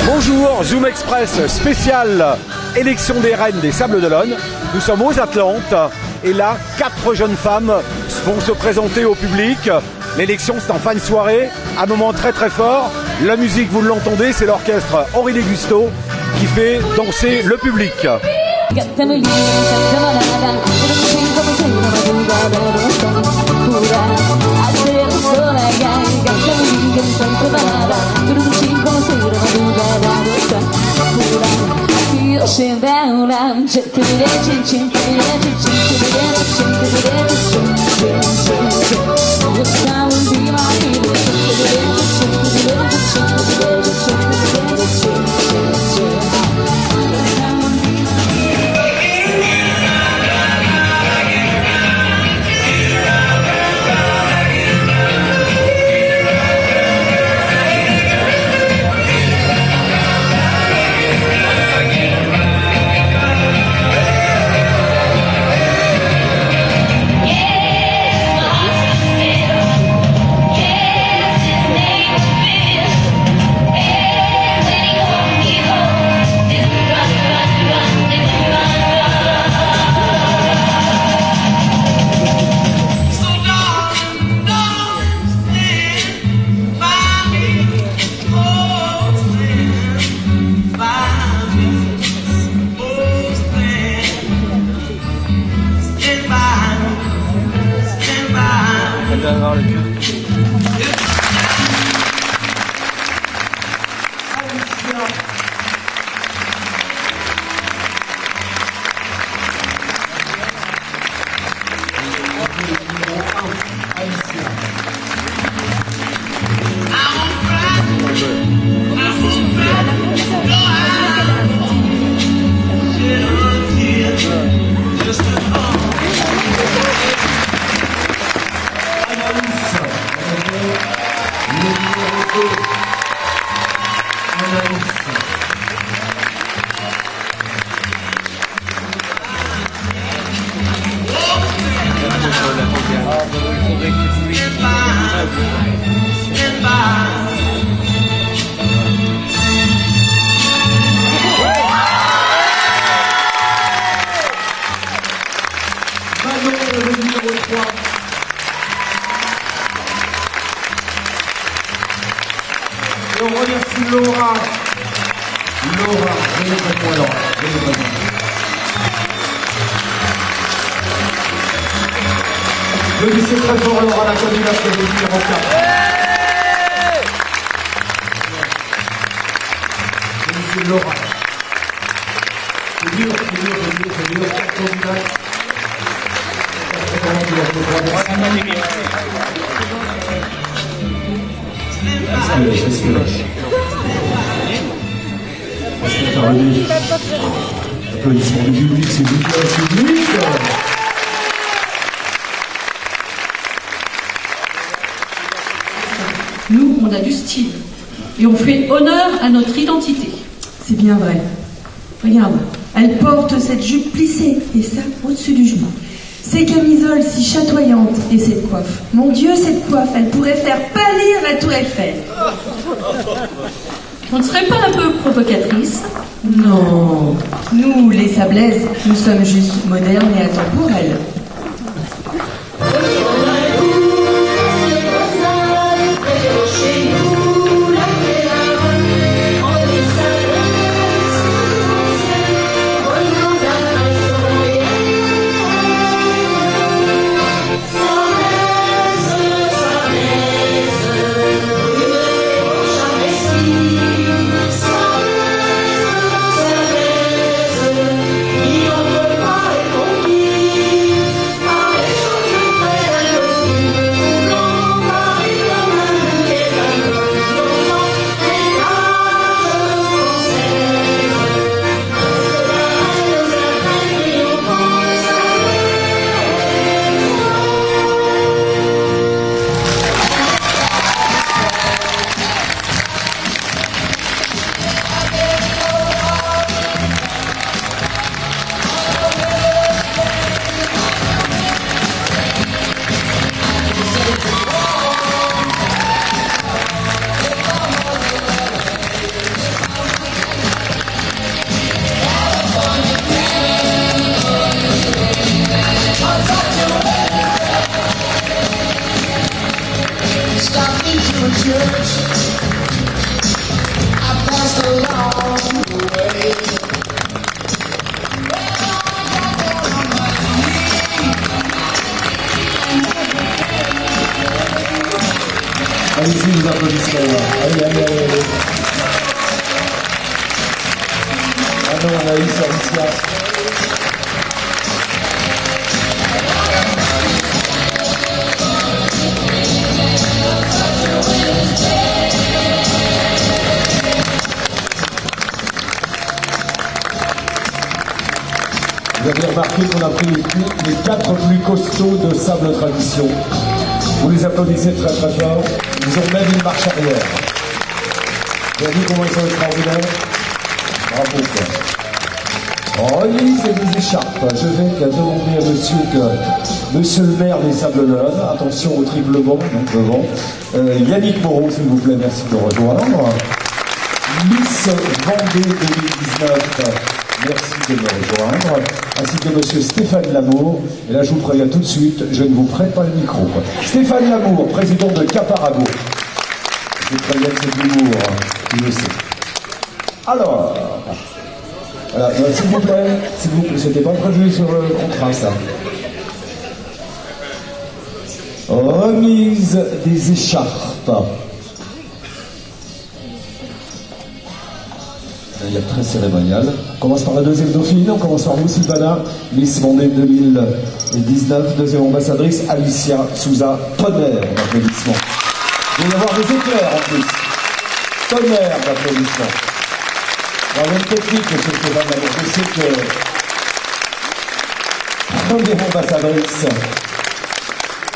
Bonjour, Zoom Express spécial élection des reines des Sables d'Olonne. Nous sommes aux Atlantes et là, 4 jeunes femmes vont se présenter au public. L'élection, c'est en fin de soirée, un moment très très fort. La musique, vous l'entendez, c'est l'orchestre Henri Degusto qui fait danser le public. Et on remercie Laura. Laura, venez avec moi, Laura. Venez avec moi. Je dis c'est très fort, Laura, la candidate de numéro 4. C'est Laura. C'est dur, 4 candidates. Applaudissements du public, c'est du public. Nous, on a du style et on fait honneur à notre identité. C'est bien vrai. Regarde, elle porte cette jupe plissée et ça au-dessus du genou. Ces camisoles si chatoyantes et cette coiffe. Mon Dieu, cette coiffe, elle pourrait faire pâlir la tour Eiffel. On ne serait pas un peu provocatrice? Non, nous, les Sablaises, nous sommes juste modernes et atemporels. I've been to a church. I passed along the way. Allez-y, les applaudissements là. Allez, allez, allez, allez. Ah non, on a eu Alicia. Vous avez remarqué qu'on a pris les 4 plus costauds de Sable Tradition. Vous les applaudissez très très fort. Ils ont même une marche arrière. Vous avez vu comment ils sont extraordinaires? Bravo quoi. Remise et des écharpes. Je vais demander à monsieur le maire des Sables-d'Olonne, attention au triple bond, donc devant. Yannick Moreau, s'il vous plaît, merci de me rejoindre. Miss Vendée 2019. Merci de me rejoindre, ainsi que monsieur Stéphane Lamour. Et là, je vous préviens tout de suite, je ne vous prête pas le micro. Stéphane Lamour, président de Caparago. Je préviens que c'est de l'humour, tu le sais. Alors, voilà, s'il vous plaît, c'était pas prévu sur le contrat, ça. Remise des écharpes. Il y a très cérémonial. On commence par la deuxième dauphine, on commence par vous, Sylvana, Miss Vendée 2019, deuxième ambassadrice, Alicia Souza, tonnerre d'applaudissements. Il va y avoir des éclairs en plus. Tonnerre d'applaudissements. Dans la même technique, monsieur Stéphane Lamour, je sais que première ambassadrice,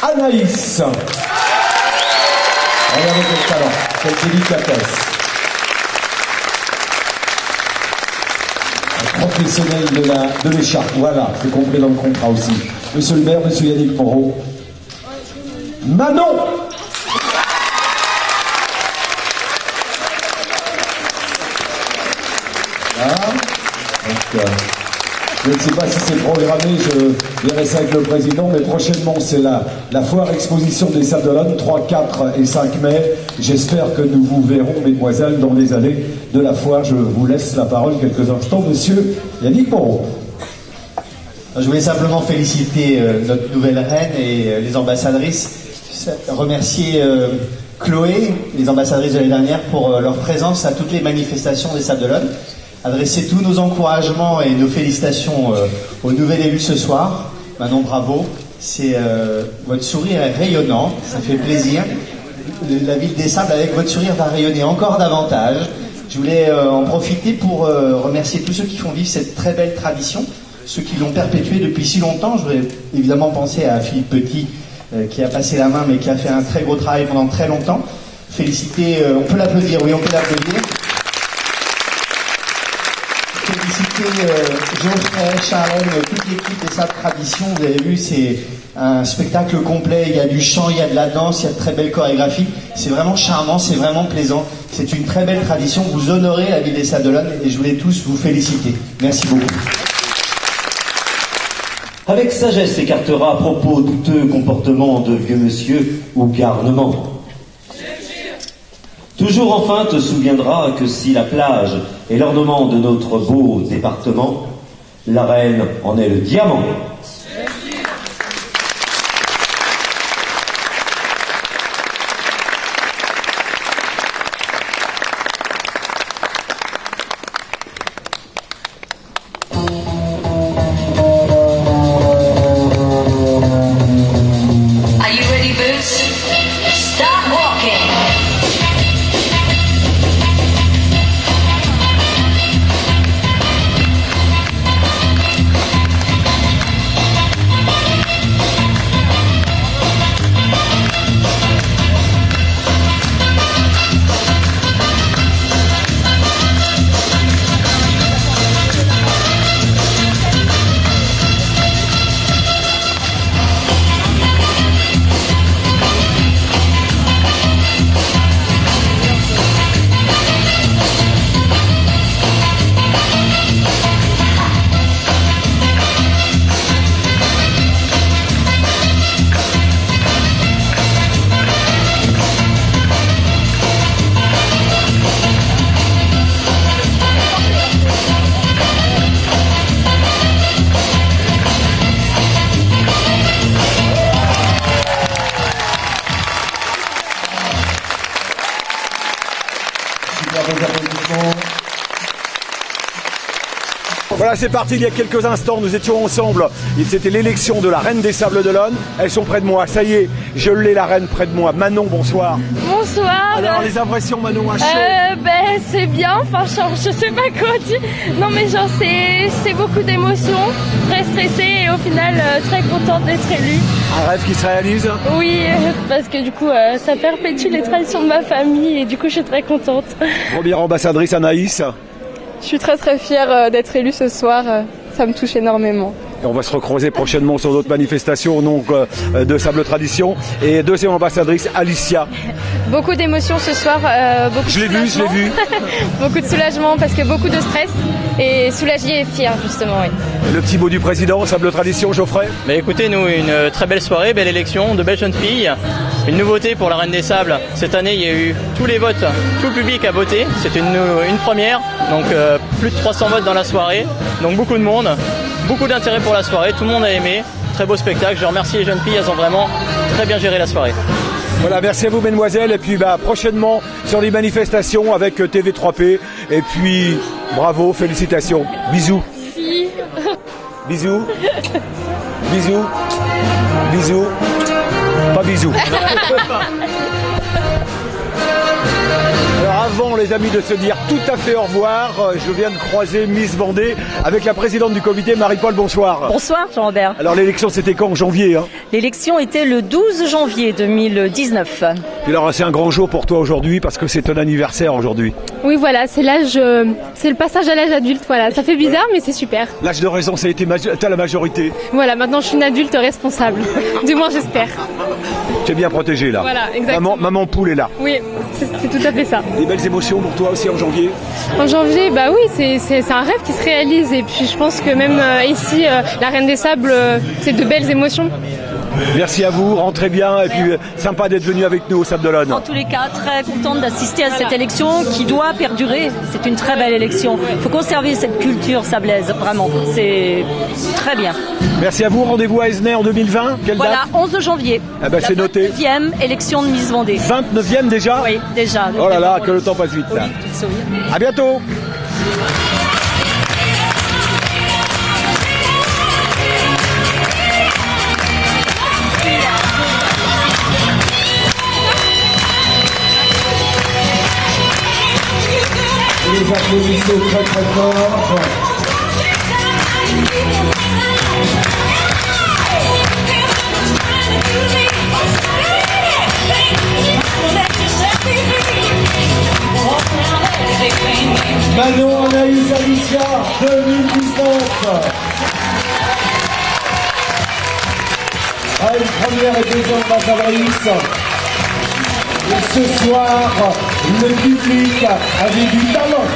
Anaïs. Regardez quel talent, quelle délicatesse. Professionnel de l'écharpe, voilà, c'est compris dans le contrat aussi. Monsieur le maire, monsieur Yannick Moreau. Manon. Voilà. Donc, je ne sais pas si c'est programmé, je verrai ça avec le président, mais prochainement c'est la foire exposition des Sables-d'Olonne, 3, 4 et 5 mai. J'espère que nous vous verrons, mesdemoiselles, dans les allées de la foire. Je vous laisse la parole quelques instants, monsieur Yannick Moreau. Je voulais simplement féliciter notre nouvelle reine et les ambassadrices, remercier Chloé, les ambassadrices de l'année dernière, pour leur présence à toutes les manifestations des Sables-d'Olonne, adresser tous nos encouragements et nos félicitations au nouvel élu ce soir. Manon, bravo. Votre sourire est rayonnant, ça fait plaisir. La ville des Sables, avec votre sourire, va rayonner encore davantage. Je voulais en profiter pour remercier tous ceux qui font vivre cette très belle tradition, ceux qui l'ont perpétuée depuis si longtemps. Je voudrais évidemment penser à Philippe Petit, qui a passé la main, mais qui a fait un très gros travail pendant très longtemps. Féliciter, on peut l'applaudir, oui, on peut l'applaudir. Féliciter Geoffrey, Sharon, toute l'équipe des Sables Tradition. Vous avez vu, c'est un spectacle complet. Il y a du chant, il y a de la danse, il y a de très belles chorégraphies. C'est vraiment charmant, c'est vraiment plaisant. C'est une très belle tradition. Vous honorez la ville des Sables-d'Olonne et je voulais tous vous féliciter. Merci beaucoup. Avec sagesse s'écartera à propos douteux comportements de vieux monsieur ou garnement. Toujours enfin te souviendras que si la plage est l'ornement de notre beau département, la reine en est le diamant. vos applaudissements. Voilà, c'est parti. Il y a quelques instants, nous étions ensemble. C'était l'élection de la Reine des Sables d'Olonne. Elles sont près de moi. Ça y est, je l'ai, la reine près de moi. Manon, bonsoir. Bonsoir. Alors, les impressions, Manon, à chaud. C'est bien, enfin je sais pas quoi dire. Non mais genre c'est beaucoup d'émotions, très stressée et au final très contente d'être élue. Un rêve qui se réalise? Oui, parce que du coup ça perpétue les traditions de ma famille et du coup je suis très contente. Première ambassadrice, Anaïs. Je suis très très fière d'être élue ce soir, ça me touche énormément. Et on va se recroiser prochainement sur d'autres manifestations au nom de Sable Tradition. Et deuxième ambassadrice, Alicia. Beaucoup d'émotions ce soir, beaucoup Je l'ai vu. Beaucoup de soulagement parce que beaucoup de stress et soulagée et fière justement, oui. Le petit mot du président, Sable Tradition, Geoffrey. Mais écoutez, nous, une très belle soirée, belle élection, de belles jeunes filles. Une nouveauté pour la Reine des Sables. Cette année, il y a eu tous les votes, tout le public a voté. C'était une première, donc plus de 300 votes dans la soirée. Donc beaucoup de monde, beaucoup d'intérêt pour la soirée, tout le monde a aimé. Très beau spectacle, je remercie les jeunes filles, elles ont vraiment très bien géré la soirée. Voilà, merci à vous mesdemoiselles, et puis prochainement sur les manifestations avec TV3P, et puis bravo, félicitations, bisous. Si. Bisous. Bisous. Bisous. Pas bisous. Alors avant les amis de se dire tout à fait au revoir, je viens de croiser Miss Vendée avec la présidente du comité, Marie-Paul, bonsoir. Bonsoir Jean-Robert. Alors l'élection c'était quand, en janvier L'élection était le 12 janvier 2019. Et alors c'est un grand jour pour toi aujourd'hui parce que c'est ton anniversaire aujourd'hui. Oui voilà, c'est l'âge, c'est le passage à l'âge adulte, voilà. Ça fait bizarre mais c'est super. L'âge de raison, ça a été t'as la majorité. Voilà, maintenant je suis une adulte responsable, du moins j'espère. Tu es bien protégée là. Voilà, exactement. Maman poule est là. Oui, c'est tout à fait ça. Des belles émotions pour toi aussi en janvier? En janvier, bah oui, c'est un rêve qui se réalise et puis je pense que même ici, la Reine des Sables, c'est de belles émotions. Merci à vous, rentrez bien et puis sympa d'être venu avec nous au Sable d'Olonne. En tous les cas, très contente d'assister à cette élection qui doit perdurer. C'est une très belle élection. Il faut conserver cette culture sablaise, vraiment. C'est très bien. Merci à vous, rendez-vous à Esnay en 2020. Quelle voilà, date? 11 janvier. Ah ben, c'est noté. 29e élection de Miss Vendée. 29e déjà? Oui, déjà. Oh là là, que le temps passe vite là. À bientôt. Les applaudissements très très fort. Manon, Anaïs, Alicia, 2019. À une première et deuxième ambassadrice. Et ce soir, le public avait du talent.